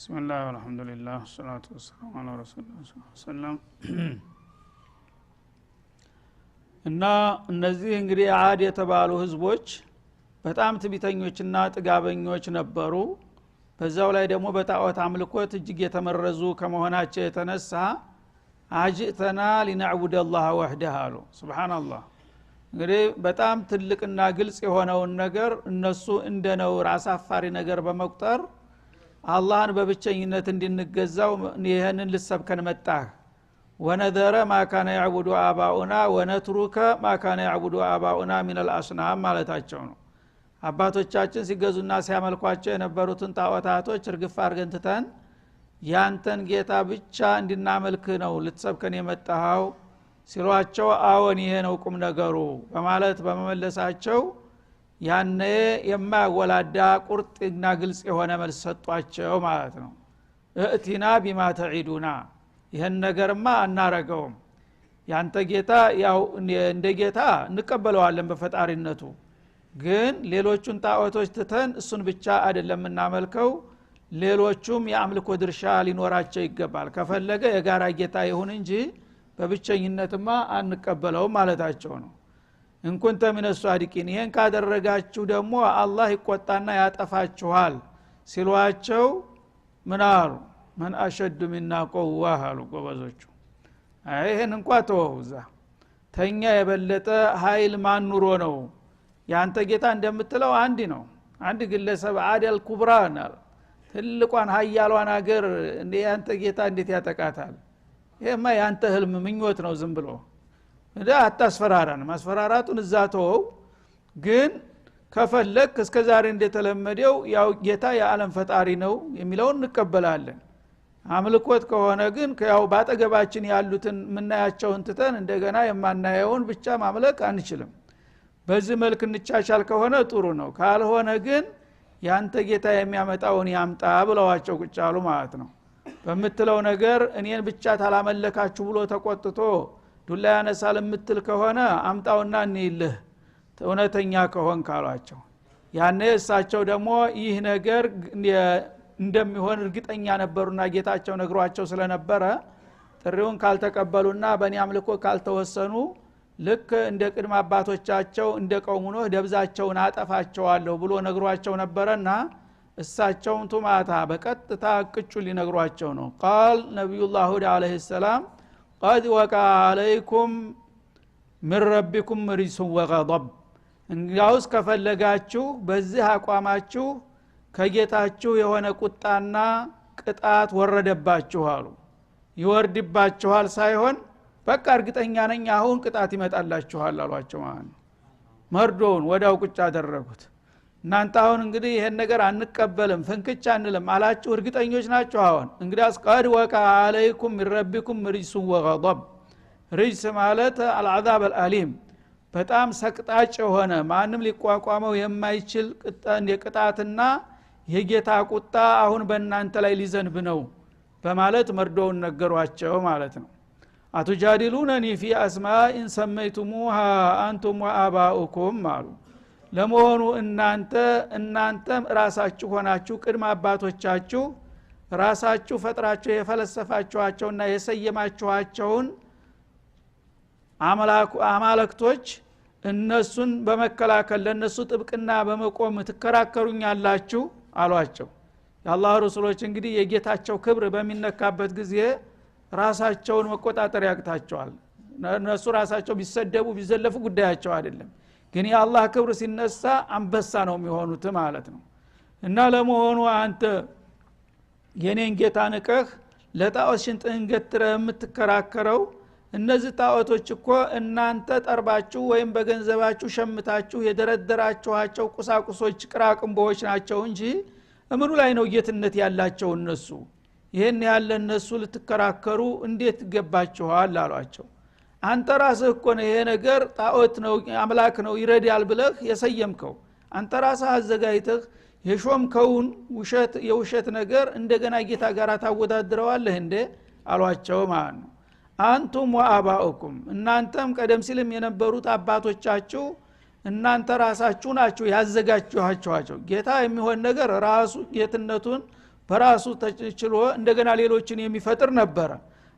بسم الله والحمد لله والصلاة والسلام على رسول الله صلى الله عليه وسلم እና እነዚህ እንግዲህ አድ የተባሉ ህዝቦች በጣም ትዕቢተኞችና ጥጋበኞች ነበሩ። በዛው ላይ ደግሞ በጣዖት አምልኮት እጅግ የተመረዙ ከመሆናቸው የተነሳ አጅተና ሊነዕቡድ አላህ ወህደሁ አሉ። ሱብሃንአላህ። እንግዲህ በጣም ትልቅና ግልጽ የሆነውን ነገር እነሱ እንደነውር አሳፋሪ ነገር በመቁጠር አላህን በብቸኝነት እንድንገዛው ይሄንን ልሰብከን መጣህ። ወነዘረ ማ ካነ ያዕቡዱ አባኡና ወነትሩከ ማ ካነ ያዕቡዱ አባኡና ሚነል አስናም ማለታቸው ነው። አባቶቻችን ሲገዙና ሲያመልኳቸው የነበሩትን ጣዖታቶች እርግፍ አድርገን ትተን ያንተን ጌታ ብቻ እንድናመልክ ነው ልትሰብከን የመጣኸው ሲሏቸው አዎን ይሄ ነው ቁም ነገሩ በማለት በመመለሳቸው ያነ የማያወላዳ ቁርጥና ግልጽ የሆነ መልስ ሰጧቸው ማለት ነው። እቲና ቢማ ተዒዱና ይሄን ነገርማ አናረገውም። ያንተ ጌታ ያው እንደ ጌታ እንቀበለዋለን በፈጣሪነቱ፣ ግን ሌሎቹን ጣዖቶች ትተን እሱን ብቻ አይደለም እናመልከው፣ ሌሎቹም የአምልኮ ድርሻ ሊኖራቸው ይገባል። ከፈለገ የጋራ ጌታ ይሁን እንጂ በብቸኝነትማ አንቀበለውም ማለታቸው ነው። እንኩንተ ሚነ ሷዲቂን ይሄን ካደረጋችሁ ደግሞ አላህ ይቆጣና ያጠፋችኋል ሲሏቸው ምን አሉ? መን አሸዱ ሚና ቁዋ አሉ ጎበዞቹ። ይሄን እንኳን ተወውዛ ተኛ የበለጠ ኃይል ማን ኑሮ ነው? ያንተ ጌታ እንደምትለው አንድ ነው። አንድ ግለሰብ አደል ኩብራ ነው፣ ትልቋን ኃያሏን ሀገር እንደ ያንተ ጌታ እንዴት ያጠቃታል? ይሄማ ያንተ ህልም ምኞት ነው ዝም ብሎ እንደ አታስፈራራን። ማስፈራራቱን እዛተው ግን ከፈለክ እስከዛሬ እንደተለመደው ያው ጌታ የዓለም ፈጣሪ ነው የሚለውን እንቀበላለን። አምልኮት ከሆነ ግን ያው ባጠገባችን ያሉትን ምናያቸውን ትተን እንደገና የማናየውን ብቻ ማምለክ አንችልም። በዚህ መልክ እንቻቻል ከሆነ ጥሩ ነው፣ ካልሆነ ግን ያንተ ጌታ የሚያመጣውን ያምጣ ብለዋቸው ቁጭ አሉ ማለት ነው። በመትለው ነገር እኔን ብቻ ታላመለካችሁ ብሎ ተቆጥቶ ዱላ ያነሳል የምትል ከሆነ አምጣውና እንይልህ እውነተኛ ከሆን ካሏቸው፣ ያኔ እሳቸው ደግሞ ይህ ነገር እንደሚሆን እርግጠኛ ነበሩና ጌታቸው ነግሯቸው ስለነበረ ጥሪውን ካልተቀበሉና በእኔ አምልኮ ካልተወሰኑ ልክ እንደ ቅድመ አባቶቻቸው እንደ ቀውሙ ኖህ ደብዛቸውን አጠፋቸዋለሁ ብሎ ነግሯቸው ነበረና እሳቸውም ቱማታ በቀጥታ ቅጩ ሊነግሯቸው ነው። ቃል ነብዩላህ ሁድ አለይሂ ሰላም قد وقع عليكم من ربكم رجس وغضب እንግዲያውስ ከፈለጋችሁ በዚህ አቋማችሁ ከጌታችሁ የሆነ ቁጣና ቅጣት ወረደባችሁ አሉ። ይወርድባችኋል ሳይሆን በቃ እርግጠኛ ነኝ አሁን ቅጣት ይመጣላችኋል አሏቸው ማለት ነው። መርዶውን ወዳው ቁጭ አደረጉት። እናንተ አሁን እንግዲህ ይሄን ነገር አንቀበልም ፍንክቻ አንልም አላችሁ፣ እርግጠኞች ናችሁ? አሁን እንግዲያስ قد وقع عليكم من ربكم رجس وغضب። رجس ማለት العذاب الالم በጣም ሰቅጣጭ የሆነ ማንም ሊቋቋመው የማይችል ቅጣትና የጌታ ቁጣ አሁን በእናንተ ላይ ሊዘንብ ነው በማለት መርዶውን ነገሯቸው ማለት ነው። አቱጃዲሉነኒ ፊ አስማኢን ሰመይቱሙሃ አንቱም ወአባኡኩም አሉ። ለመሆኑ እናንተም ራሳችሁ ሆናችሁ ቅድመ አባቶቻችሁ ራሳችሁ ፈጥራችሁ የፈለሰፋችኋቸውና የሰየማችኋቸውን አማልክቶች እነሱን በመከላከል ለነሱ ጥብቅና በመቆም ትከራከሩኛላችሁ አሏቸው። የአላህ ረሱሎች እንግዲህ የጌታቸው ክብር በሚነካበት ጊዜ ራሳቸውን መቆጣጠር ያቅታቸዋል። እነሱ ራሳቸው ቢሰደቡ ቢዘለፉ ጉዳያቸው አይደለም፣ ግን የአላህ ክብር ሲነሳ አንበሳ ነው የሚሆኑት ማለት ነው። እና ለመሆኑ አንተ የኔን ጌታ ንቀህ ለጣዖት ሽንጥህን ገትረህ የምትከራከረው እነዚህ ጣዖቶች እኮ እናንተ ጠርባችሁ ወይም በገንዘባችሁ ሸምታችሁ የደረደራችኋቸው ቁሳቁሶች ቅራቅንቦች ናቸው እንጂ እምኑ ላይ ነው ጌትነት ያላቸው እነሱ? ይሄን ያለ እነሱ ልትከራከሩ እንዴት ገባችኋል አሏቸው። አንተ ራስህ እኮ ነው ይሄ ነገር ጣዖት ነው አምላክ ነው ይረዳል ብለህ የሰየምከው። አንተ ራስህ አዘጋጅተህ የሾምከውን የውሸት ነገር እንደገና ጌታ ጋር ታወዳድረዋለህ እንዴ አሏቸው ማለት ነው። አንቱም ወአባኡኩም እናንተም ቀደም ሲልም የነበሩት አባቶቻችሁ እናንተ ራሳችሁ ናችሁ ያዘጋጃችኋቸው። ጌታ የሚሆን ነገር ራሱ ጌትነቱን በራሱ ተችሎ እንደገና ሌሎችን የሚፈጥር ነበር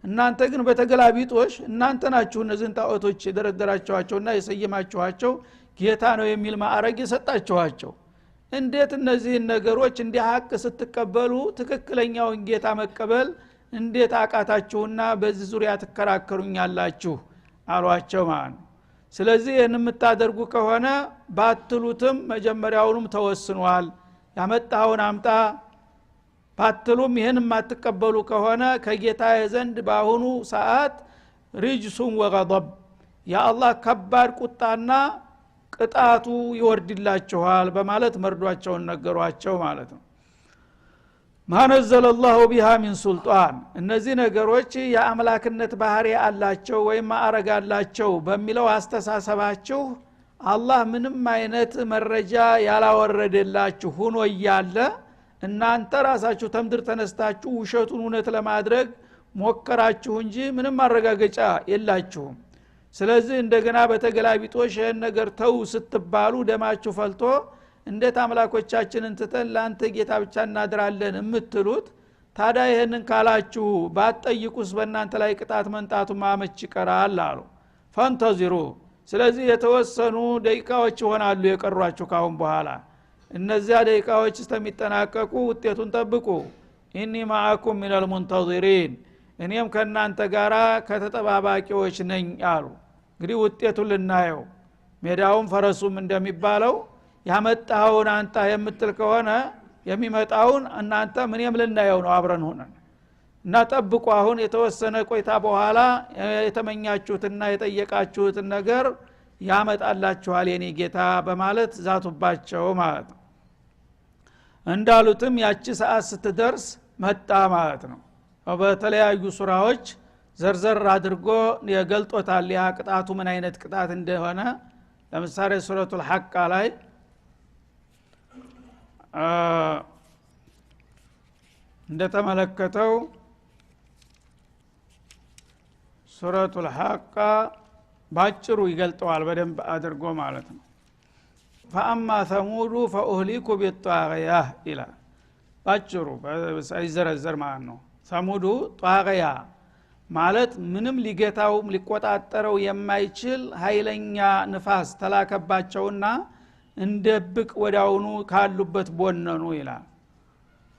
እናንተ ግን በተገላቢጦሽ እናንተ ናችሁ እነዚህን ጣዖቶች የደረደራችኋቸውና የሰየማችኋቸው ጌታ ነው የሚል ማዕረግ የሰጣችኋቸው እንዴት እነዚህን ነገሮች እንዲህ ሐቅ ስትቀበሉ ትክክለኛውን ጌታ መቀበል እንዴት አቃታችሁና በዚህ ዙሪያ ተከራከሩኛላችሁ አሏቸው ማለት ነው ስለዚህ የምታደርጉ ከሆነ ባትሉትም መጀመሪያውንም ተወስኗል ያመጣውን አምጣ ባትሉም ይሄን ማትቀበሉ ከሆነ ከጌታ ዘንድ ባሁኑ ሰዓት ሪጅሱን ወገضብ ያአላህ ከባድ ቁጣና ቅጣቱ ይወርድላችኋል በማለት መርዷቸውን ነገሯቸው ማለት ነው ማነዘለ الله بها من سلطان እነዚህ ነገሮች የአምላክነት ባህሪ አላቸው ወይም ማዕረግ አላቸው በሚለው አስተሳሰባችሁ አላህ ምንም አይነት መረጃ ያላወረደላችሁ ሆኖ ይያለ እናንተ ራሳችሁ ተምድር ተነስታችሁ ውሸቱን እውነት ለማድረግ ሞከራችሁ እንጂ ምንም ማረጋገጫ የላችሁም ስለዚህ እንደገና በተገላቢጦሽ ይሄን ነገር ተው ስትባሉ ደማችሁ ፈልቶ እንዴት አምላኮቻችንን ተተን ላንተ ጌታ ብቻ እናድራለን እምትሉት ታዲያ ይሄንን ካላችሁ ባትጠይቁስ በእናንተ ላይ ቅጣት መንጣቱ ማመች ይቀራል አሉ ፈንተዚሩ ስለዚህ የተወሰኑ ደቂቃዎች ይሆናሉ የቀሯችሁ ካሁን በኋላ እነዚያ ደቂቃዎች እስከሚጠናቀቁ ውጤቱን ጠብቁ ኢኒ ማአኩም ሚነል ሙንተዚሪን እኔም ከናንተ ጋራ ከተጠባባቂዎች ነኝ አሉ እንግዲህ ውጤቱን ልናየው ሜዳውን ፈረሱም እንደሚባለው ያመጣውን አንተ የምትል ከሆነ የሚመጣውን እናንተ ምንም ልናየው ነው አብረን ሆነን እና ጠብቁ አሁን የተወሰነ ቆይታ በኋላ የተመኛችሁትና የጠየቃችሁትን ነገር ያመጣላችኋል የኔ ጌታ በማለት ዛቱባቸው ማለት ነው እንዳሉትም ያቺ ሰዓት ስትደርስ መጣ ማለት ነው በተለያዩ ሱራዎች ዘርዘር አድርጎ የገልጦታል ያ ቅጣቱ ምን አይነት ቅጣት እንደሆነ ለምሳሌ ሱረቱል ሐቅ ላይ እንደተመለከተው ሱረቱል ሐቅ ባጭሩ ይገልጠዋል በደንብ አድርጎ ማለት ነው فاما ثمود فاهلكوا بالطاغيه الى ባጭሩ ሳይዘረዘር ማለት ነው ሰሙዱ ጧገያ ማለት ምንም ሊገታውም ሊቆጣጠረው የማይችል ኃይለኛ ንፋስ ተላከባቸውና እንደብቅ ወዳውኑ ካሉበት ቦነኑ ይላል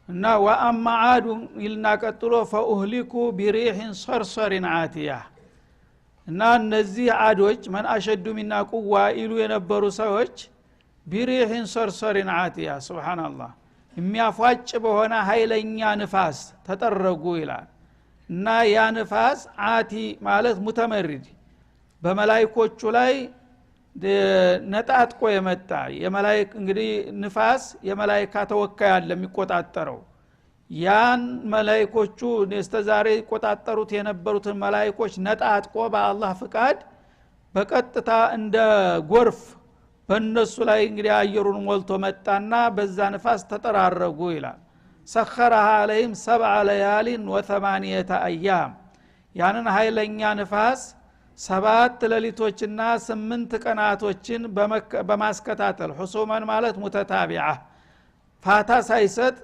እና ወአማ ዓድ ይልና ቀጥሎ فاهلكوا بريح صرصر عاتيه እና እነዚህ ዓዶች ማን አሸዱ ሚና ቁዋ ይሉ የነበሩ ሰዎች ቢሪህን ሰርሰሪን አቲያ ሱብሃንአላህ የሚያፏጭ በሆነ ኃይለኛ ንፋስ ተጠረጉ ይላል እና ያ ንፋስ አቲ ማለት ሙተመሪድ በመላእክቶቹ ላይ ነጣጥቆ የመጣ የመላእክ እንግዲህ ንፋስ የመላእካ ተወካይ አለ የሚቆጣጠረው ያን መላእክቶቹ ነስተዛሬ ቆጣጠሩት የነበሩትን መላእክቶች ነጣጥቆ በአላህ ፍቃድ በቀጥታ እንደ ጎርፍ በእነሱ ላይ እንግዲህ አየሩን ሞልቶ መጣና በዛ ንፋስ ተጠራረጉ ይላል ሰخرها عليهم 7 ليال و8 ايام ያንን ኃይለኛ ንፋስ 7 ሌሊቶችና 8 ቀናቶችን በማስከታተል ሁሱማን ማለት ሙተታቢዓ ፋታ ሳይሰጥ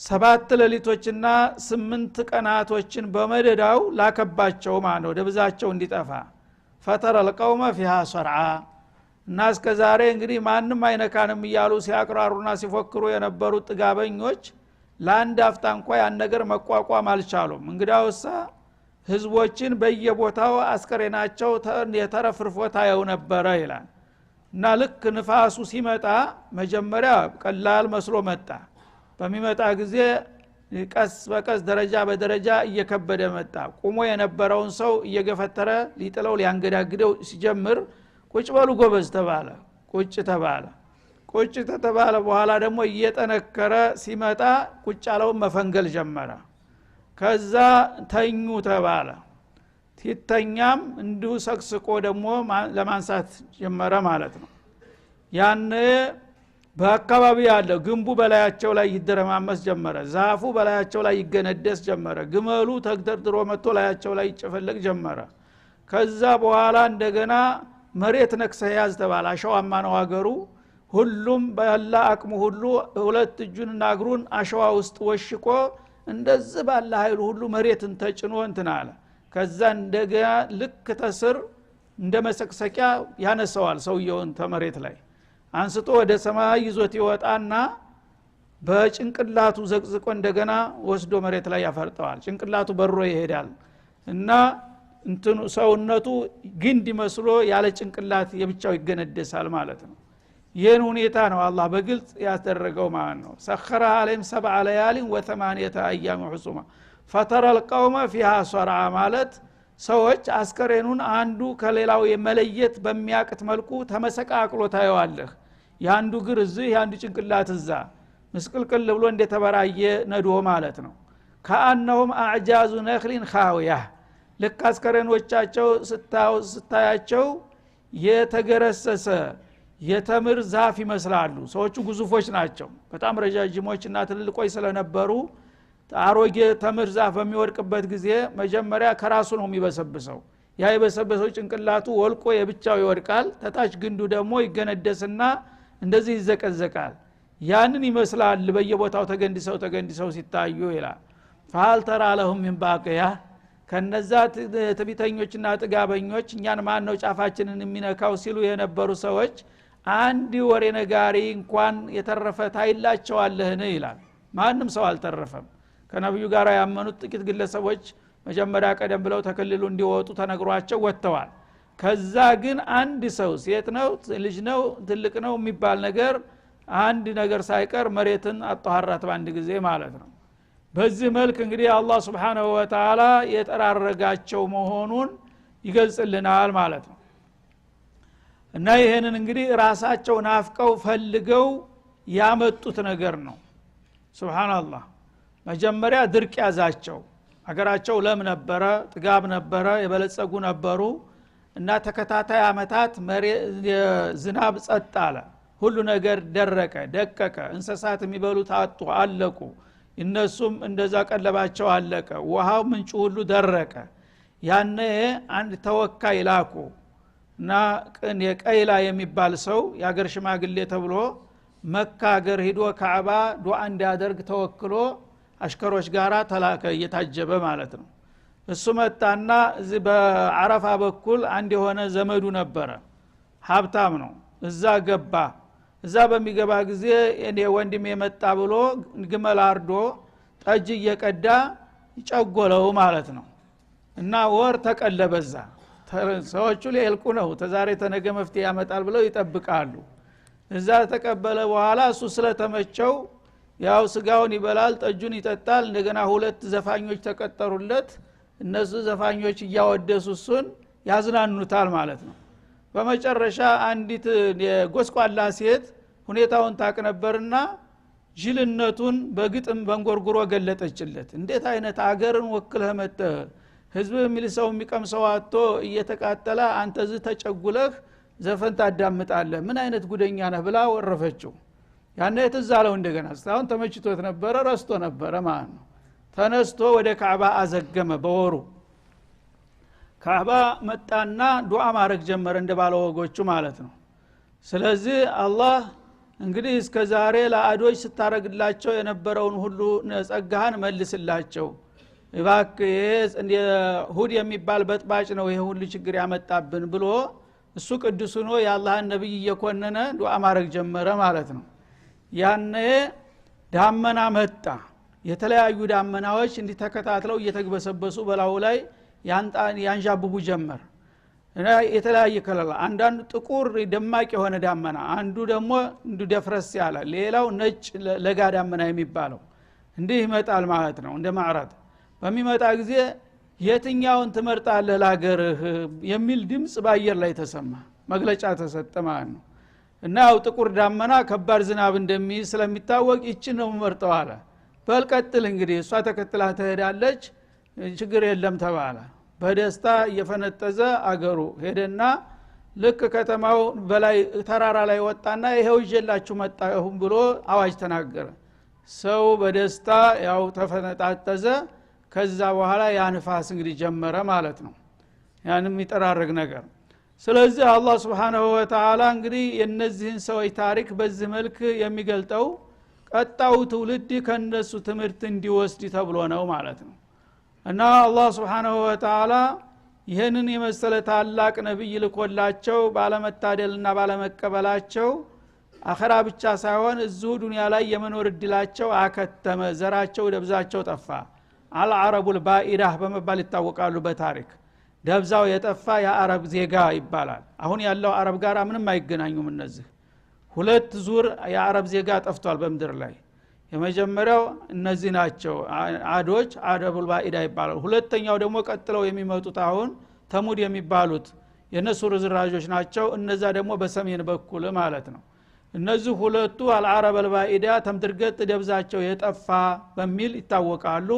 7 ሌሊቶችና 8 ቀናቶችን በመደዳው ላከባቸው ማለት ነው ደብዛቸው እንዲጠፋ ፈተረ القوم فيها صرعا እና እስከዛሬ እንግዲህ ማንንም አይነካንም ይያሉ ሲያቅራሩና ሲፎክሩ የነበሩት ጥጋበኞች ለአንድ አፍታ እንኳን ያን ነገር መቋቋም አልቻሉም እንግዲያውሳ ህዝቦችን በየቦታው አስከሬናቸው የተረፍርፎታ ያው ነበረ ይላል እና ልክ ንፋሱ ሲመጣ መጀመሪያ ቀላል መስሎ መጣ በሚመጣ ጊዜ ቀስ በቀስ ደረጃ በደረጃ እየከበደ መጣ ቆሞ የነበረውን ሰው እየገፈተረ ሊጥለው ሊያንገዳግደው ሲጀምር ቁጭ በሉ ጎበዝ ተባለ ቁጭ ተባለ ቁጭ ተባለ በኋላ ደግሞ እየጠነከረ ሲመጣ ቁጭ አለው መፈንገል ጀመረ ከዛ ተኙ ተባለ ሲተኛም እንዲሁ ሰክስቆ ደግሞ ለማንሳት ጀመረ ማለት ነው ያን በአካባቢ ያለው ግንቡ በላያቸው ላይ ይደረማመስ ጀመረ ዛፉ በላያቸው ላይ ይገነደስ ጀመረ ግመሉ ተግደርድሮ መጥቶ ላያቸው ላይ ይጨፈለቅ ጀመረ ከዛ በኋላ እንደገና መሬት ነክሰ ያዝ ተባለ አሸዋማ ነው ሀገሩ ሁሉም ባላ አቅሙ ሁሉ ሁለት እጁንና እግሩን አሸዋ ውስጥ ወሽቆ እንደዚህ ባላ ኃይሉ ሁሉ መሬትን ተጭኖ እንትን አለ ከዛ እንደገና ልክ ተስር እንደመሰክሰቂያ ያነሳዋል ሰውየውን ተመሬት ላይ አንስቶ ወደ ሰማይ ይዞት ይወጣና በጭንቅላቱ ዘቅዝቆ እንደገና ወስዶ መሬት ላይ ያፈርጠዋል ጭንቅላቱ በሮ ይሄዳል እና እንትኑ ሰውነቱ ግንድ መስሎ ያለ ጭንቅላት የብቻው ይገነደሳል ማለት ነው ይሄን ሁኔታ ነው አላህ በግልጽ ያደረገው ማለት ነው ሰخረ عليهم 7 ليال و8 ايام حسوما فترى القوم فيها صرعى ማለት ሰዎች አስከሬኑን አንዱ ከሌላው የመለየት በሚያቅት መልኩ ተመሰቃቅሎ ታየዋለህ ያንዱ ግር እዚህ ያንዱ ጭንቅላት እዛ መስቅልቅል ብሎ እንደተበራየ ነዶ ማለት ነው ከአንነሁም አዕጃዙ ነኽሊን ኻዊያ ልክ አስከሬኖቻቸው ስታያቸው የተገረሰሰ የተምር ዛፍ ይመስላሉ ሰዎቹ ግዙፎች ናቸው በጣም ረጃጅሞችና ትልልቆች ስለነበሩ አሮጌ ተምር ዛፍ በሚወድቅበት ጊዜ መጀመሪያ ከራሱ ነው የሚበሰብሰው ያ የበሰበሰው ጭንቅላቱ ወልቆ የብቻው ይወድቃል ተታች ግንዱ ደግሞ ይገነደስና እንደዚህ ይዘቀዘቃል ያንን ይመስላል በየቦታው ተገንድሰው ሲታዩ ይላል فهل ترى لهم من باقية ከነዛ ትቢተኞችና ጥጋበኞች እኛን ማን ነው ጫፋችንን የሚነካው ሲሉ የነበሩ ሰዎች አንድ ወሬ ነጋሪ እንኳን የተረፈ ታይላቸዋለህን ይላል ማንም ሰው አልተረፈም ከነብዩ ጋር ያመኑት ጥቂት ግለሰቦች መጀመሪያ ቀደም ብለው ተከልሉ እንዲወጡ ተነግሯቸው ወጥተዋል ከዛ ግን አንድ ሰው ሴት ነው ልጅ ነው ትልቅ ነው የሚባል ነገር አንድ ነገር ሳይቀር መሬትን አጣሃራት ባንድ ጊዜ ማለት ነው በዚህ መልክ እንግዲህ አላህ Subhanahu Wa Ta'ala የጠራረጋቸው መሆኑን ይገልጽልናል ማለት ነው እና ይሄንን እንግዲህ ራሳቸው ናፍቀው ፈልገው ያመጡት ነገር ነው ሱብሃንአላህ መጀመሪያ ድርቅ ያዛቸው አገራቸው ለም ነበረ ጥጋብ ነበረ የበለጸጉ ነበሩ እና ተከታታይ አመታት ዝናብ ጸጥ አለ ሁሉ ነገር ደረቀ ደቀቀ እንስሳት የሚበሉት አጡ አለቁ እነሱም እንደዛ ቀለባቸው አለቀ ውሃው ምንጩ ሁሉ ደረቀ ያኔ አንድ ተወካይ ላኩ እና የቀይላ የሚባል ሰው ያገር ሽማግሌ ተብሎ መካ ሀገር ሄዶ ካዕባ ዱዓ እንዲያደርግ ተወክሎ አሽከሮች ጋራ ተላከ እየታጀበ ማለት ነው እሱ መጣና እዚህ በአረፋ በኩል አንድ የሆነ ዘመዱ ነበረ ሀብታም ነው እዛ ገባ እዛ በሚገባ ጊዜ እኔ ወንድሜ መጣ ብሎ ግመል አርዶ ጠጅ እየቀዳ ይጨጎለው ማለት ነው እና ወር ተቀለበዛ ሰዎቹ ሊልቁ ነው ተዛሬ ተነገ መፍትሄ ያመጣል ብለው ይጠብቃሉ እዛ ተቀበለ በኋላ እሱ ስለተመቸው ያው ስጋውን ይበላል ጠጁን ይጠጣል እንደገና ሁለት ዘፋኞች ተቀጠሩለት እነሱ ዘፋኞች እያወደሱ እሱን ያዝናኑታል ማለት ነው በመጨረሻ አንዲት የጎስቋላ ሴት ሁኔታውን ታቀነበርና ጅልነቱን በግጥም በንጎርጉሮ ገለጠችለት እንዴት አይነት አገርን ወክለህ መጣ ህዝብ የሚልሰው የሚቀምሰው አጥቶ እየተቃጠለ አንተ እዚህ ተጨጉለህ ዘፈን ታዳምጣለህ ምን አይነት ጉደኛ ነህ ብላ ወረፈችው ያኔ ተዛለው እንደገና ስታውን ተመችቶት ነበር ረስቶ ነበር ማለት ነው ተነስቶ ወደ ካዕባ አዘገመ በወሩ ካዕባ መጣና ዱዓ ማድረግ ጀመረ እንደባለው ወጎቹ ማለት ነው ስለዚህ አላህ እንግዲህ እስከ ዛሬ ለአዶች ስታረግላቸው የነበረውን ሁሉ ጸጋህን መልስላቸው እባክህ እንደ ሁድ የሚባል በጥባጭ ነው ይሄ ሁሉ ችግር ያመጣብን ብሎ እሱ ቅዱስ ሆኖ የአላህን ነብይ እየኮነነ ዱዓ ማድረግ ጀመረ ማለት ነው ያኔ ዳመና መጣ የተለያዩ ዳመናዎች እንዲተከታተለው እየተግበሰበሱ በላው ላይ ያንዣብቡ ጀመር እና የተለያየ ከለላ አንዳንዱ ጥቁር ደማቅ የሆነ ዳመና አንዱ ደግሞ እንዱ ደፍረስ ያለ ሌላው ነጭ ለጋ ዳመና የሚባለው እንዲህ ይመጣል ማለት ነው እንደ ማዕራት በሚመጣ ጊዜ የትኛውን ትመርጣለህ ለሀገርህ የሚል ድምጽ በአየር ላይ ተሰማ መግለጫ ተሰጠ ማለት ነው እና ያው ጥቁር ዳመና ከባድ ዝናብ እንደሚይዝ ስለሚታወቅ ይችን ነው መርጠው አለ በልቀጥል እንግዲህ እሷ ተከትላ ትሄዳለች ችግር የለም ተባለ በደስታ እየፈነጠዘ አገሩ ሄደና ልክ ከተማው በላይ ተራራ ላይ ወጣና ይሄው ይጀላችሁ መጣሁ ብሎ አዋጅ ተናገረ ሰው በደስታ ያው ተፈነጣጠዘ ከዛ በኋላ ያ ንፋስ እንግዲህ ጀመረ ማለት ነው ያንም ይጠራረግ ነገር ስለዚህ አላህ Subhanahu Wa Ta'ala እንግዲህ የነዚህን ሰዎች ታሪክ በዚህ መልክ የሚገልጠው ቀጣው ትውልድ ከነሱ ትምህርት እንዲወስድ ተብሎ ነው ማለት ነው። እና አላህ Subhanahu Wa Ta'ala ይሄንን የመሰለ ታላቅ ነብይ ልኮላቸው ባለመታደልና ባለመቀበላቸው አኺራ ብቻ ሳይሆን እዚሁ ዱንያ ላይ የመኖር እድላቸው አከተመ፣ ዘራቸው ደብዛቸው ጠፋ። አልዓረቡል ባኢራህ በመባል ይታወቃሉ በታሪክ ደብዛው የጠፋ የአረብ ዜጋ ይባላል። አሁን ያለው አረብ ጋር ምንም አይገናኙም። እነዚህ ሁለት ዙር የአረብ ዜጋ ጠፍቷል በመድር ላይ። የመጀመሪያው እነዚህ ናቸው አዶች አረቡል ባኢዳ ይባላል። ሁለተኛው ደግሞ ቀጥለው የሚመጡት አሁን ተሙድ የሚባሉት የነሱ ርዝራዦች ናቸው። እነዛ ደግሞ በሰሜን በኩል ማለት ነው። እነዚህ ሁለቱ አልዓረበል ባኢዳ ተምድርገት ደብዛቸው የጠፋ በሚል ይታወቃሉ።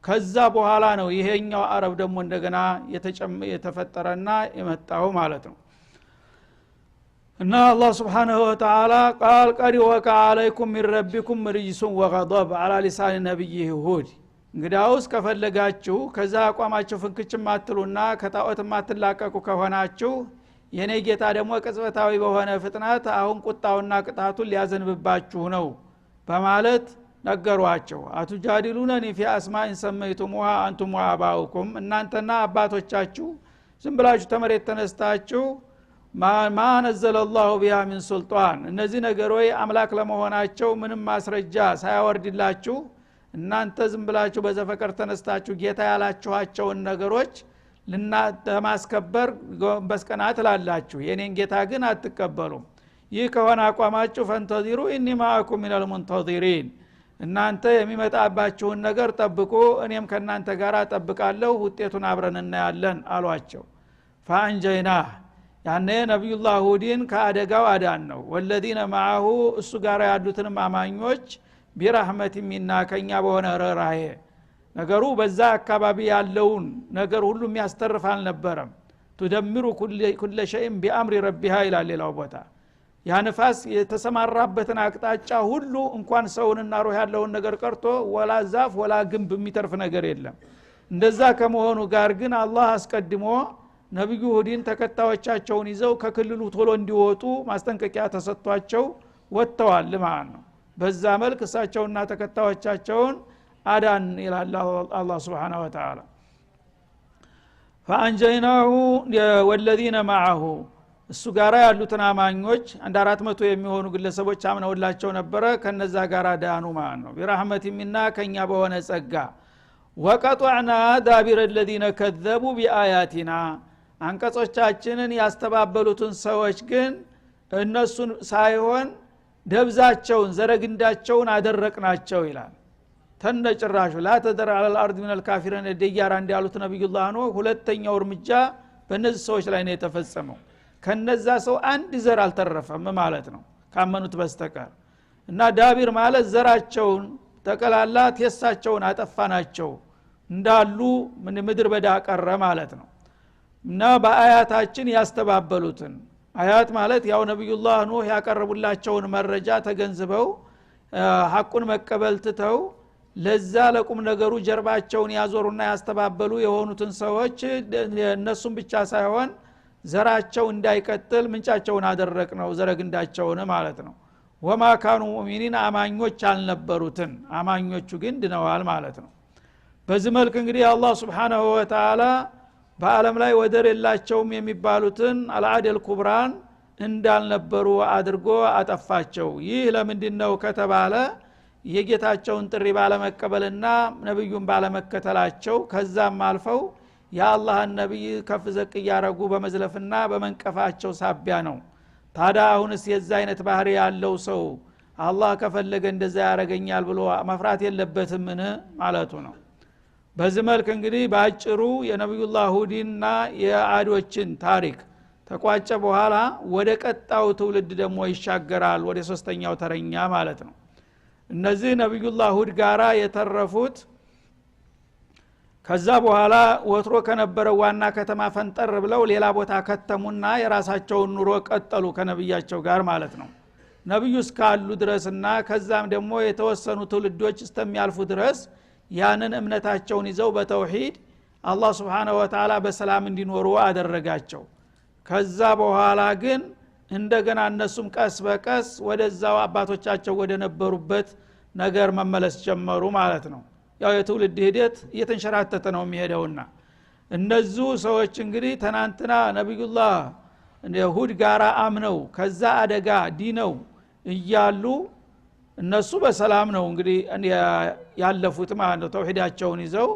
ከዛ በኋላ ነው ይሄኛው አረብ ደግሞ እንደገና የተፈጠረና የመጣው ማለት ነው። እና አላህ Subhanahu Wa Ta'ala قال قد وقع عليكم من ربكم رجس وغضب على لسان نبيه هود እንግዲያውስ ከፈለጋችሁ ከዛ አቋማችሁ ፍንክችም አትሉና ከጣዖት ማትላቀቁ ከሆናችሁ የኔ ጌታ ደግሞ ቅጽበታዊ በሆነ ፍጥነት አሁን ቁጣውና ቅጣቱን ሊያዘንብባችሁ ነው በማለት ነገሯቸው። አቱጃዲሉነኒ ፊ አስማኢን ሰመይቱሙሃ አንቱም ወአባኡኩም እናንተና አባቶቻችሁ ዝም ብላችሁ ተመሬት ተነስታችሁ ማ ነዘለላሁ ቢሃ ሚን ሱልጣን እነዚህ ነገሮች አምላክ ለመሆናቸው ምንም ማስረጃ ሳያወርድላችሁ እናንተ ዝም ብላችሁ በዘፈቀር ተነስታችሁ ጌታ ያላችኋቸውን ነገሮች ለማስከበር በስቀናት ላላችሁ የኔን ጌታ ግን አትቀበሉም። ይህ ከሆነ አቋማችሁ ፈንተዚሩ ኢኒ ማአኩም ሚነል ሙንተዚሪን እናንተ የሚመጣባችሁን ነገር ጠብቁ እኔም ከናንተ ጋር ጠብቃለሁ ውጤቱን አብረን እናያለን አሏቸው። ፈአንጀይና ያኔ ነብዩላህ ሁዲን ከአደጋው አዳን ነው። ወለዲነ ማአሁ እሱ ጋር ያሉትን አማኞች ቢራህመት ሚና ከኛ በሆነ ርህራሄ ነገሩ በዛ አካባቢ ያለውን ነገር ሁሉ የሚያስተርፍ አልነበረም። تدمر كل شيء بأمر ربها ይላል ሌላው ቦታ። ያ ነፋስ የተሰማራበትን አቅጣጫ ሁሉ እንኳን ሰውንና ሩህ ያለውን ነገር ቀርቶ ወላ ዛፍ ወላ ግንብ የሚተርፍ ነገር የለም። እንደዛ ከመሆኑ ጋር ግን አላህ አስቀድሞ ነብዩ ሁዲን ተከታዮቻቸውን ይዘው ከክልሉ ቶሎ እንዲወጡ ማስጠንቀቂያ ተሰጥቷቸው ወጥተዋል ማለት ነው። በዛ መልክ እሳቸውና ተከታዮቻቸውን አዳን ይላል አላህ Subhanahu Wa Ta'ala። فانجيناه والذين معه እሱ ጋር ያሉትን አማኞች 400 የሚሆኑ ግለሰቦች አምነውላቸው ነበር። ከነዛ ጋር ዳኑ ማለት ነው። ቢራህመት ሚና ከኛ በሆነ ጸጋ وقطعنا دابر الذين كذبوا بآياتنا አንቀጾቻችንን ያስተባበሉትን ሰዎች ግን እነሱን ሳይሆን ደብዛቸውን ዘረግንዳቸውን አደረቅናቸው ይላል። ተነጭራሹ لا تذر على الارض من الكافرين ديارا እንዲያሉት ነብዩላህ ነው። ሁለተኛው እርምጃ በእነዚህ ሰዎች ላይ ነው የተፈጸመው። ከነዛ ሰው አንድ ዘር አልተረፈም ማለት ነው ካመኑት በስተቀር። እና ዳቢር ማለት ዘራቸውን ተቀላላ ተሳቸውን አጠፋናቸው እንዳሉ ምድር በዳ ቀረ ማለት ነው። እና በአያታችን ያስተባበሉትን አያት ማለት ያው ነብዩላህ ኑህ ያቀርቡላቸውን መረጃ ተገንዝበው ሐቁን መቀበል ትተው ለዛ ለቁም ነገሩ ጀርባቸውን ያዞሩና ያስተባበሉ የሆኑትን ሰዎች እነሱም ብቻ ሳይሆን ዘራቸው እንዳይቀጥል ምንጫቸውን አደረቅነው ዘረግንዳቸውን ማለት ነው። ወማ ካኑ ሙእሚኒን አማኞች አልነበሩትን አማኞቹ ግን ድነዋል ማለት ነው። በዚህ መልክ እንግዲህ አላህ Subhanahu Wa Ta'ala በአለም ላይ ወደር የላቸውም የሚባሉትን አልዓደል ኩብራን እንዳልነበሩ አድርጎ አጠፋቸው። ይህ ለምንድነው ከተባለ የጌታቸውን ጥሪ ባለመቀበልና ነብዩን ባለመከተላቸው ከዛም አልፈው የአላህን ነብይ ከፍ ዘቅ ያረጉ በመዝለፍና በመንቀፋቸው ሳቢያ ነው። ታዲያ አሁንስ የዛ አይነት ባህሪ ያለው ሰው አላህ ከፈለገ እንደዛ ያረጋኛል ብሎ መፍራት የለበትም ማለቱ ነው። በዚህ መልክ እንግዲህ ባጭሩ የነብዩላህ ሁዲንና የአዶችን ታሪክ ተቋጨ በኋላ ወደ ቀጣው ትውልድ ደግሞ ይሻገራል ወደ ሶስተኛው ተረኛ ማለት ነው። እነዚህ ነብዩላህ ሁድ ጋራ የተረፉት ከዛ በኋላ ወትሮ ከነበረው ዋና ከተማ ፈንጠር ብለው ሌላ ቦታ ከተሙና የራሳቸውን ኑሮ ቀጠሉ ከነብያቸው ጋር ማለት ነው። ነብዩ እስካሉ ድረስና ከዛም ደግሞ የተወሰኑ ትውልዶች እስከሚያልፉ ድረስ ያንን እምነታቸውን ይዘው በተውሂድ አላህ Subhanahu Wa Ta'ala በሰላም እንዲኖሩ አደረጋቸው። ከዛ በኋላ ግን እንደገና እነሱም ቀስ በቀስ ወደዛው አባቶቻቸው ወደ ነበሩበት ነገር መመለስ ጀመሩ ማለት ነው። ያው የትውልድ ሂደት እየተንሸራተተ ነው የሚሄደውና እነዚህ ሰዎች እንግዲህ ተናንትና ነብዩላህ ሁድ ጋራ አምነው ከዛ አደጋ ዲነው እያሉ እነሱ በሰላም ነው እንግዲህ ያለፉት ማለት ነው ተውሂዳቸውን ይዘው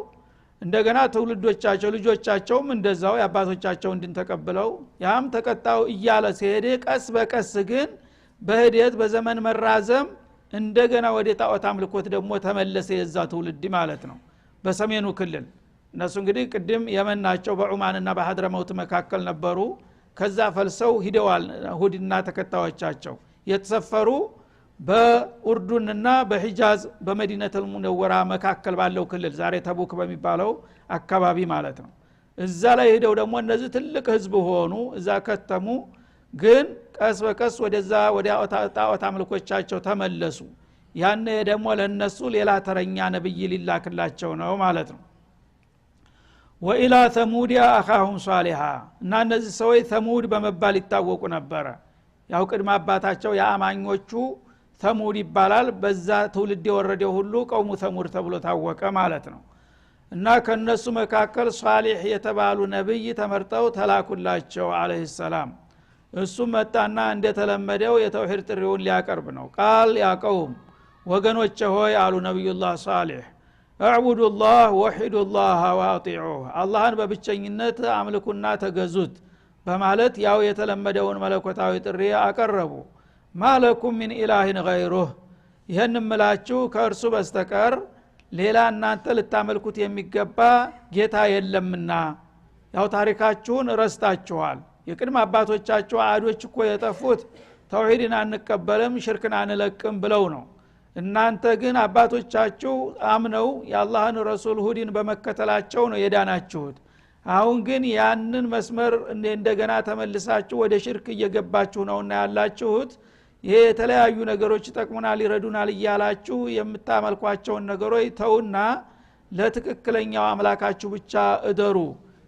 እንደገና ትውልዶቻቸው ልጆቻቸውም እንደዛው ያባቶቻቸው እንድን ተቀብለው ያም ተቀጣው እያለ ሲሄድ ቀስ በቀስ ግን በሂደት በዘመን መራዘም እንደገና ወደ ጣዖት አምልኮት ደግሞ ተመለሰ የዛ ትውልድ ማለት ነው። በሰሜኑ ክልል እነሱ እንግዲህ ቅድም የመን ናቸው በዑማንና በሐድረመውት መካከል ነበሩ። ከዛ ፈልሰው ሂደዋል ሁድና ተከታዮቻቸው የተሰፈሩ በኡርዱንና በሂጃዝ በመዲነቱል ሙነወራ መካከል ባለው ክልል ዛሬ ተቡክ በሚባለው አካባቢ ማለት ነው። እዛ ላይ ሄደው ደግሞ እነዚህ ትልቅ ህዝብ ሆኑ እዛ ከተሙ። ግን ቀስ በቀስ ወደዛ ወደ ጣዖት አምልኮቻቸው ተመለሱ። ያን ደግሞ ለነሱ ሌላ ተረኛ ነብይ ሊላክላቸው ነው ማለት ነው። ወኢላ ተሙድ አኻሁም ሷሊሃ እና እነዚህ ሰዎች ተሙድ በመባል ይታወቁ ነበር። ያው ቅድመ አባታቸው የአማኞቹ ተሙድ ይባላል። በዛ ትውልድ የወረደው ሁሉ ቀውሙ ተሙድ ተብሎ ታወቀ ማለት ነው። እና ከነሱ መካከል ሷሊህ የተባሉ ነብይ ተመርጠው ተላኩላቸው አለይሂ ሰላም። እሱ መጣና እንደተለመደው የተውሂድ ጥሪውን ሊያቀርብ ነው። ቃል ያቀውም ወገኖቼ ሆይ አሉ ነብዩላህ ሷሊህ አዕቡዱላህ ወሂዱላህ ወአጢዑህ አላህን በብቸኝነት አምልኩና ተገዙት በማለት ያው የተለመደውን መለኮታዊ ጥሪ አቀረቡ። ማለኩም ሚን ኢላሂን ገይሩህ ይሄን ምላችሁ ከእርሱ በስተቀር ሌላ እናንተ ልታመልኩት የሚገባ ጌታ የለምና ያው ታሪካችሁን ረስታችኋል። የቅድመ አባቶቻችሁ አዶች እኮ የጠፉት ተውሂድን አንቀበልም ሽርክን አንለቅም ብለው ነው። እናንተ ግን አባቶቻችሁ አምነው የአላህን ረሱል ሁዲን በመከተላቸው ነው የዳናችሁት። አሁን ግን ያንን መስመር እንደገና ተመልሳችሁ ወደ ሽርክ እየገባችሁ ነውና ያላችሁት። ይሄ የተለያዩ ነገሮች ይጠቅሙናል ይረዱናል እያላችሁ የምታመልኳቸውን ነገሮች ተውና ለትክክለኛው አምላካችሁ ብቻ እደሩ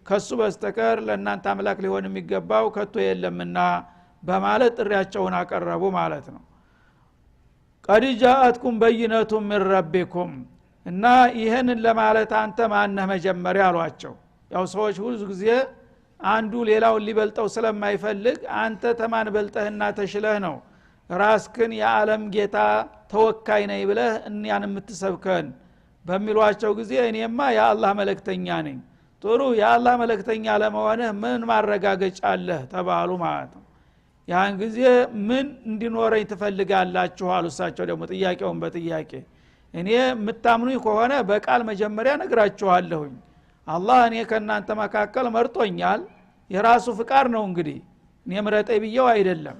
ከሱ በስተቀር ለእናንተ አምላክ ሊሆን የሚገባው ከቶ የለምና በማለት ጥሪያቸውን አቀረቡ ማለት ነው። ቀድ ጃአትኩም በይነቱ ሚን ረቢኩም እና ይሄንን ለማለት አንተ ማነህ መጀመሪያ አሏቸው። ያው ሰዎች ሁሉ ጊዜ አንዱ ሌላውን ሊበልጠው ስለማይፈልግ አንተ ተማን በልጠህና ተሽለህ ነው ራስክን የዓለም ጌታ ተወካይ ነኝ ብለህ እኛን የምትሰብከን በሚሏቸው ጊዜ እኔማ የአላህ መልእክተኛ ነኝ። ጥሩ የአላህ መልእክተኛ ለመሆንህ ምን ማረጋገጫ አለህ ተባሉ ማለት ነው። ያን ጊዜ ምን እንዲኖረኝ ትፈልጋላችሁ አሉ። እሳቸው ደግሞ ጥያቄውን በጥያቄ እኔ የምታምኑኝ ከሆነ በቃል መጀመሪያ ነግራችኋለሁኝ። አላህ እኔ ከናንተ መካከል መርጦኛል የራሱ ፍቃድ ነው። እንግዲህ እኔ ምረጠኝ ብየው አይደለም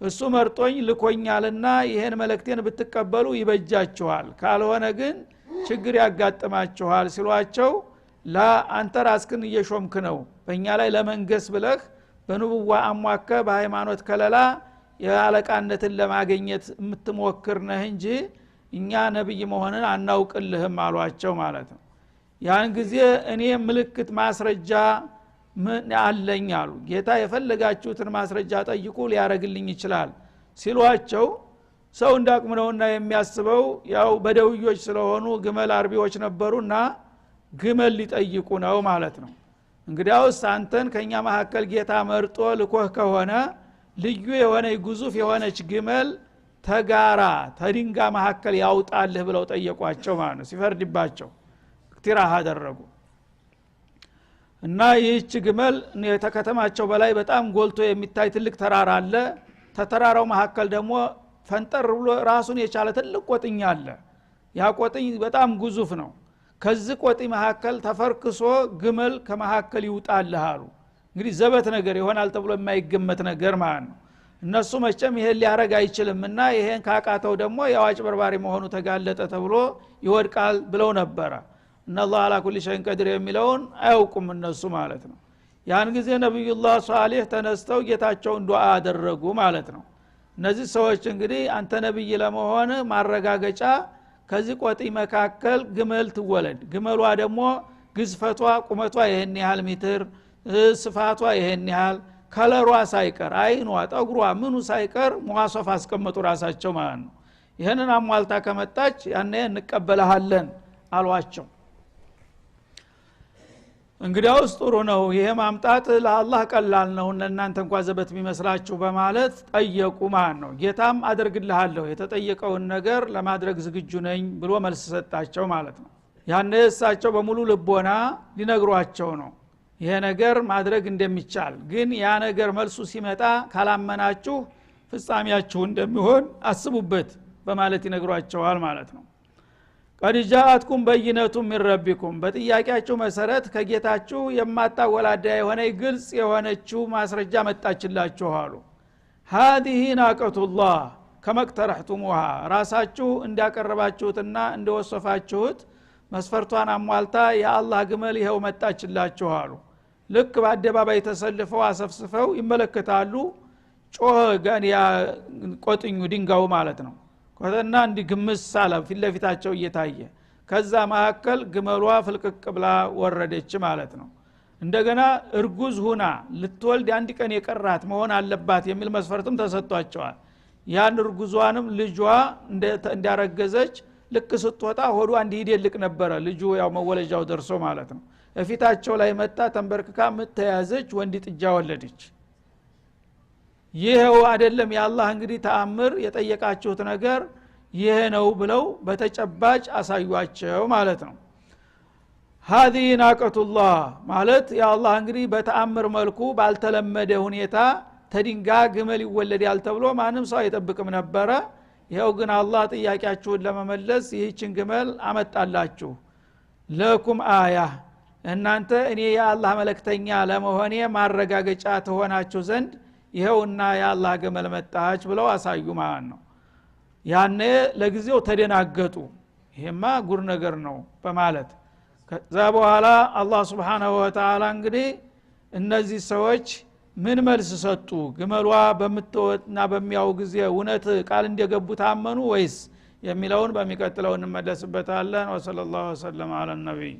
እሱ መርጦኝ ልኮኛልና ይሄን መልእክቴን ብትቀበሉ ይበጃችኋል ካልሆነ ግን ችግር ያጋጥማችኋል ሲሏቸው ላ አንተ ራስክን እየሾምክ ነው በእኛ ላይ ለመንገስ ብለህ በንቡዋ አሟከ በሃይማኖት ከለላ የአለቃነትን ለማግኘት የምትሞክር ነህ እንጂ እኛ ነብይ መሆንን አናውቅልህም አሏቸው ማለት ነው። ያን ጊዜ እኔ ምልክት ማስረጃ ምን አለኝ አሉ። ጌታ የፈለጋችሁትን ማስረጃ ጠይቁ ሊያረግልኝ ይችላል ሲሏቸው ሰው እንዳቅምነውና የሚያስበው ያው በደውዮች ስለሆኑ ግመል አርቢዎች ነበሩና ግመል ሊጠይቁ ነው ማለት ነው። እንግዲያውስ አንተን ከኛ መካከል ጌታ መርጦ ልኮህ ከሆነ ልዩ የሆነ ግዙፍ የሆነች ግመል ተጋራ ተድንጋ መካከል ያውጣልህ ብለው ጠየቋቸው ማለት ነው። ሲፈርድባቸው እክትራህ አደረጉ እና ይህች ግመል የተከተማቸው በላይ በጣም ጎልቶ የሚታይ ትልቅ ተራራ አለ። ተተራራው መካከል ደግሞ ፈንጠር ብሎ ራሱን የቻለ ትልቅ ቆጥኝ አለ። ያ ቆጥኝ በጣም ግዙፍ ነው። ከዚህ ቆጥኝ መካከል ተፈርክሶ ግመል ከመካከል ይውጣልህ አሉ። እንግዲህ ዘበት ነገር ይሆናል ተብሎ የማይገመት ነገር ማለት ነው። እነሱ መቼም ይሄን ሊያረግ አይችልምና ይሄን ካቃተው ደግሞ ያዋጭ በርባሪ መሆኑ ተጋለጠ ተብሎ ይወድቃል ብለው ነበረ። እነላህ አላ ኩሊ ሸይን ቀዲር የሚለውን አያውቁም እነሱ ማለት ነው። ያን ጊዜ ነብዩላህ ሷሊህ ተነስተው ጌታቸውን ዱዓ አደረጉ ማለት ነው። እነዚህ ሰዎች እንግዲህ አንተ ነብይ ለመሆን ማረጋገጫ ከዚህ ቆጥኝ መካከል ግመል ትወለድ፣ ግመሏ ደግሞ ግዝፈቷ ቁመቷ ይሄን ያህል ሜትር ስፋቷ ይሄን ያህል ከለሯ ሳይቀር አይኗ ጠጉሯ ምኑ ሳይቀር ሙዋሰፍ አስቀመጡ ራሳቸው ማለት ነው ይሄንን አሟልታ ከመጣች ያኔ እንቀበላለን አሏቸው እንግዲያውስ ጥሩ ነው ይሄ ማምጣት ለአላህ ቀላል ነው እናንተ እንኳን ዘበት ቢመስላችሁ በማለት ጠየቁ ማለት ነው ጌታም አደርግልሃለሁ የተጠየቀውን ነገር ለማድረግ ዝግጁ ነኝ ብሎ መልስ ሰጣቸው ማለት ነው ያኔ እሳቸው በሙሉ ልቦና ሊነግሯቸው ነው ይሄ ነገር ማድረግ እንደሚቻል ግን ያ ነገር መልሱ ሲመጣ ካላመናችሁ ፍጻሜያችሁ እንደሚሆን አስቡበት በማለት ይነግሯቸዋል ማለት ነው ቀድ ጃአትኩም በይነቱ ሚን ረቢኩም በጥያቄያችሁ መሰረት ከጌታችሁ የማታወላዳ የሆነ ግልጽ የሆነችው ማስረጃ መጣችላችሁ አሉ هذه ناقة الله كما اقترحتموها ራሳችሁ እንዳቀረባችሁትና እንደወሰፋችሁት መስፈርቷን አሟልታ የአላህ ግመል ይሄው መጣችላችሁ አሉ ልክ በአደባባይ ተሰልፈው አሰፍስፈው ይመለከታሉ ጮኸ ጋር ያ ቆጥኙ ድንጋው ማለት ነው ቆጠና እንዲ ግምስ ሳለ ፊትለፊታቸው እየታየ ከዛ ማከል ግመሏ ፍልቅቅ ብላ ወረደች ማለት ነው እንደገና እርጉዝ ሁና ልትወልድ አንድ ቀን የቀራት መሆን አለባት የሚል መስፈርትም ተሰጥቷቸዋል ያን እርጉዟንም ልጇ እንዳረገዘች ልክ ስትወጣ ሆዷ እንዲሄድልቅ ነበር ልጁ ያው መወለጃው ደርሶ ማለት ነው እፊታቸው ላይ መጣ ተንበርክካ መተያዘች ወንድ ጥጃ ወለደች ይሄው አይደለም ያላህ እንግዲህ ተአምር የጠየቃችሁት ነገር ይሄ ነው ብለው በተጨባጭ አሳዩአቸው ማለት ነው هذه ناقة الله ማለት ያላህ እንግዲህ በተአምር መልኩ ባልተለመደ ሁኔታ ተድንጋ ግመል ይወለዳል ተብሎ ማንም ሰው አይጠብቅም ነበር ይሄው ግን አላህ ጥያቄያችሁን ለመመለስ ይህችን ግመል አመጣላችሁ ለኩም አያ እናንተ እኔ የአላህ መልእክተኛ ለመሆኔ ማረጋገጫ ተሆናችሁ ዘንድ ይሄውና የአላህ ግመል መጣች ብለው አሳዩ ማለት ነው ያኔ ለጊዜው ተደናገጡ ይሄማ ጉር ነገር ነው በማለት ከዛ በኋላ አላህ Subhanahu Wa Ta'ala እንግዲህ እነዚህ ሰዎች ምን መልስ ሰጡ ግመሏ በመተወና በሚያው ጊዜ እውነት ቃል እንደገቡ ታመኑ ወይስ የሚለውን በሚቀጥለው እንመለስበታለን ወሰለላሁ ዐለ ነብይ